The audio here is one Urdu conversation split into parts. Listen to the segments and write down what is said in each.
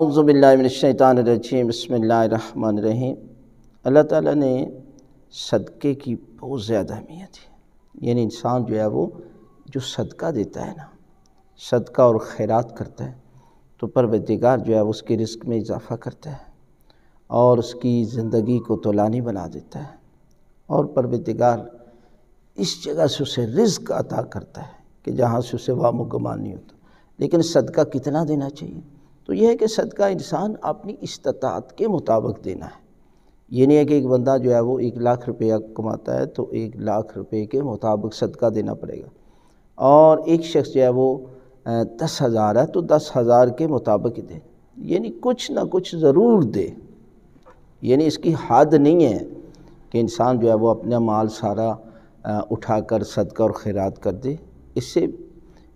اعوذ باللہ من الشیطان الرجیم، بسم اللہ الرحمن الرحیم۔ اللہ تعالیٰ نے صدقے کی بہت زیادہ اہمیت ہے، یعنی انسان جو ہے وہ جو صدقہ دیتا ہے نا، صدقہ اور خیرات کرتا ہے تو پروردگار جو ہے اس کے رزق میں اضافہ کرتا ہے اور اس کی زندگی کو طولانی بنا دیتا ہے، اور پروردگار اس جگہ سے اسے رزق عطا کرتا ہے کہ جہاں سے اسے وام و گمان نہیں ہوتا۔ لیکن صدقہ کتنا دینا چاہیے؟ تو یہ ہے کہ صدقہ انسان اپنی استطاعت کے مطابق دینا ہے۔ یہ نہیں ہے کہ ایک بندہ جو ہے وہ 1,00,000 روپیہ کماتا ہے تو 1,00,000 روپے کے مطابق صدقہ دینا پڑے گا، اور ایک شخص جو ہے وہ 10,000 ہے تو 10,000 کے مطابق دے، یعنی کچھ نہ کچھ ضرور دے۔ یعنی اس کی حد نہیں ہے کہ انسان جو ہے وہ اپنا مال سارا اٹھا کر صدقہ اور خیرات کر دے، اس سے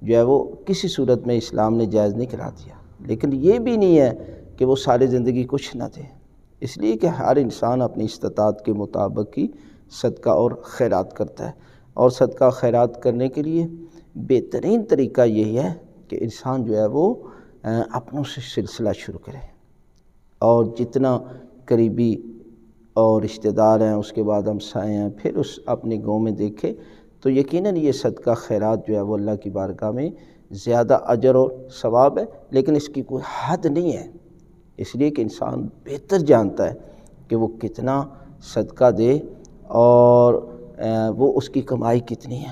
جو ہے وہ کسی صورت میں اسلام نے جائز نہیں قرار دیا۔ لیکن یہ بھی نہیں ہے کہ وہ ساری زندگی کچھ نہ دے، اس لیے کہ ہر انسان اپنی استطاعت کے مطابق ہی صدقہ اور خیرات کرتا ہے، اور صدقہ خیرات کرنے کے لیے بہترین طریقہ یہی ہے کہ انسان جو ہے وہ اپنوں سے سلسلہ شروع کرے، اور جتنا قریبی اور رشتہ دار ہیں، اس کے بعد ہمسائے ہیں، پھر اس اپنے گاؤں میں دیکھے تو یقیناً یہ صدقہ خیرات جو ہے وہ اللہ کی بارگاہ میں زیادہ اجر اور ثواب ہے، لیکن اس کی کوئی حد نہیں ہے، اس لیے کہ انسان بہتر جانتا ہے کہ وہ کتنا صدقہ دے اور وہ اس کی کمائی کتنی ہے۔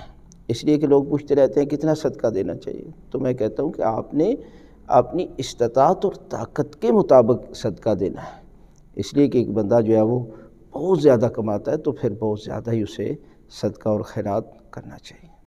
اس لیے کہ لوگ پوچھتے رہتے ہیں کتنا صدقہ دینا چاہیے، تو میں کہتا ہوں کہ آپ نے اپنی استطاعت اور طاقت کے مطابق صدقہ دینا ہے۔ اس لیے کہ ایک بندہ جو ہے وہ بہت زیادہ کماتا ہے تو پھر بہت زیادہ ہی اسے صدقہ اور خیرات کرنا چاہیے۔